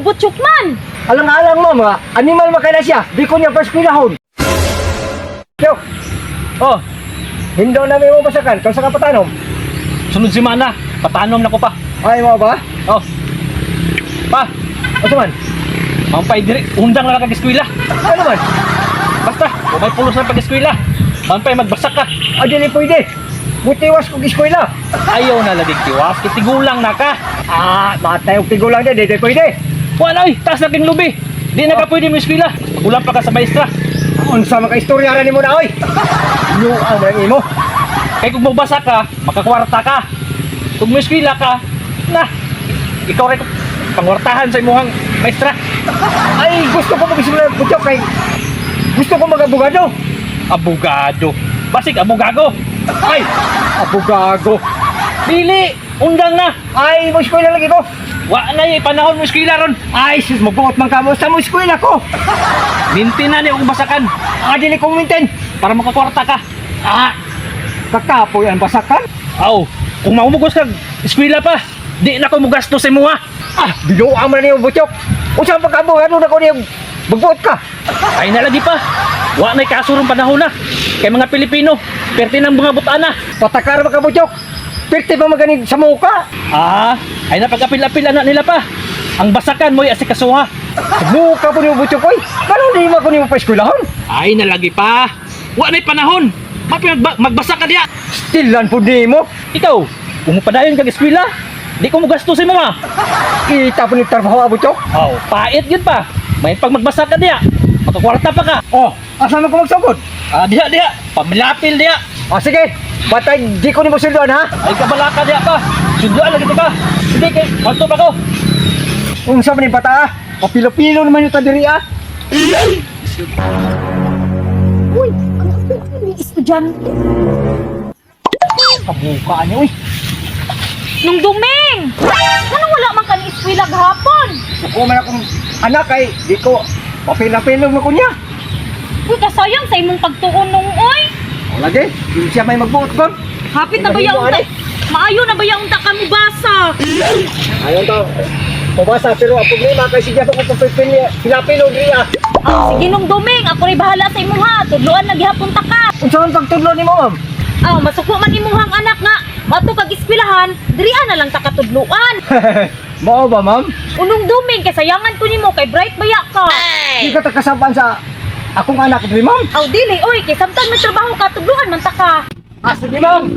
butsok man. Alang-alang mo mga animal makaya siya. Di ko niya paskwilahon. Yo. Oh. Hindo na may mo basakan. Kau sa kapatanom. Sunod si Mana, patanom na ko pa. Ay mo ba? Oh. Pa, Ano man? mampay diri, undang na kag-eskwela. Ano man? Basta, kung may pulos na pag-eskwela, mampay magbasak ka. Ah, dili pwede. Butiwas kong eskwela. Ayaw na laging tiwas, kitigulang na ka. Ah, matay og tigulang din. Di pwede. Wala oy, taas na king lubi. Di na ka pwede mo eskwela. Ulang pa ka sa maestra. Unsa man ka istorya ra nimo na oy. Luang man imo. Kaya kung magbasa ka, makakwarta ka. Kung may eskwela ka, na, ikaw rin pangwartahan sa imuhang maestra. Ay, gusto ko mag-eskwela butyok kay gusto ko mag-abogado. Abogado. Basig, abogago. Ay, abogado. Dili, undang na. Ay, mo eskwela lagi ko. Wa na yung panahon mo eskwela ron. Ay, sus, magbuot man ka mo sa mo eskwela ko. Minti na niyo kung basakan Ah, dili ko minten. para makakwarta ka. Ah, kakapoy ang basakan. Aw, kung maumugos kag eskwela pa, di na ko mugasto sa imuha. Ah, binuang man niyo butyok. Unsa ang pagka-abogado na ko niya magbuot ka. Ay nalagi pa. Wa na'y kasurong panahon na. Kay mga Pilipino, perti ng mga butana. Patakar ba ka butyok? Pirti pa maganing sa muka. Ah, ay napag-apil-apil na nila pa. Ang basakan mo'y asikasuha. Sa muka po niyo butyok koy. Kano di mo ko niyo pa eskwelahon? Ay nalagi pa. Wa na'y panahon. Mapi magbasa ka diya. Stilan po di mo. Ikaw, kung padayon kag eskwela, di ko mugasto sa imuha. Kita po ni trabaho butyok. Aw, pait gid pa. May pag magbasa ka diya, makakwarta pa ka. Oh, asa man ko magsugod? Ah, diya diya. Pamilapil diya. Ah, sige. Batay, di ko ni mo sildoan ha. Ay kabalaka diya pa. Sudloan lagi ka. Sige kay, kwanto pa ko. Unsa man ni bata ah? Papilo-pilo naman yung tadiri ah. Uy, ang kapit ni estudyante. Kabuka niyo uy. Nung Duming! Ano wala man ka ni eskwela gahapon? Suko man akong anak ay di ko papilo-pilo mo ko niya. Uy, kasayang sa imong pagtuon nung oy. O lagi, hindi siya may magbuot ko. Hapit na ba yaong ta? Maayo na ba yaong ta ka mo basa? Ayun to. Pabasa pero ang problema kay siya ko pinapilo diri ah. Ah, sige nung Duming, ako rin bahala sa imong ha. Tudloan na gihapon ta ka. Unsa man pagtudlo nimo ma'am? Ah, masuko man imong anak nga. Mato kag eskwelahan, diri'a na lang ta katudloan. Mao ba ma'am? Unong Duming, kay sayangan ko nimo kay bright baya ka. Di ka takasapan sa akong anak diri ma'am. Aw dili, oy, kay samtang may trabaho ka, tudloan man ta ka. Ah, sige ma'am.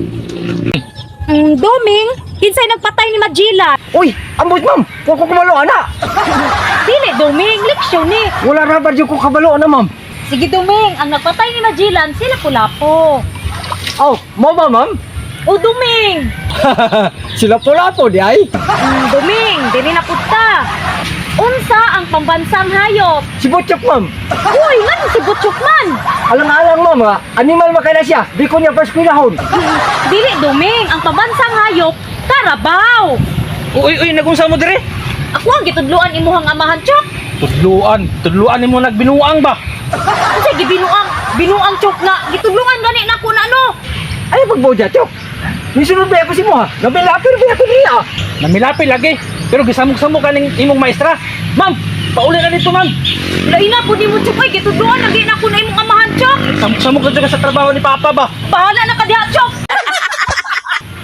Duming, kinsay nagpatay ni Magila? Uy, ambot ma'am. Wa ko kumalo ana. Dili, Duming, leksyon ni. Wala ra ba ko kabalo na ma'am? Sige, Duming, ang nagpatay ni Majilan, sila Pulapo. Oh, mo ba ma'am? O, Duming! Sila pula po di ay. Duming, dili na punta. Unsa ang pambansang hayop? Si Butchok ma'am. Uy, nga si Butchok man. Alang-alang ma'am ha. Animal makaya siya. Di ko niya paskwilahon. Dili, Duming, ang pambansang hayop, Karabaw. Uy, uy, nagunsa mo dire? Ako ang gitudluan imuhang amahan, Chok. Tudluan nimo nagbinuang ba? Kasi binuang Chok na, gitudluan gani na ko na ano. Ay, pagboja, Chok. Nisunod ba ako si mo ha? Nabilapir ba ako niya? Namilapil lagi. Pero gisamok-samok ka ning imong maestra. Ma'am, pauli na dito, ma'am. Lain na po ni mo, Chok, ay gitudluan lagi na ko na imong amahan, Chok. Samok-samok ka dyan sa trabaho ni Papa ba? Bahala na ka diha, Chok.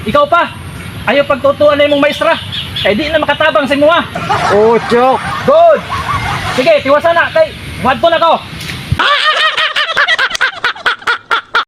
Ikaw pa, ayaw pagtutuan na imong maestra. Kaya di na makatabang sa imuha. Oh, Chok. Good! Sige, tiwasan na. Kay, wadto na ko.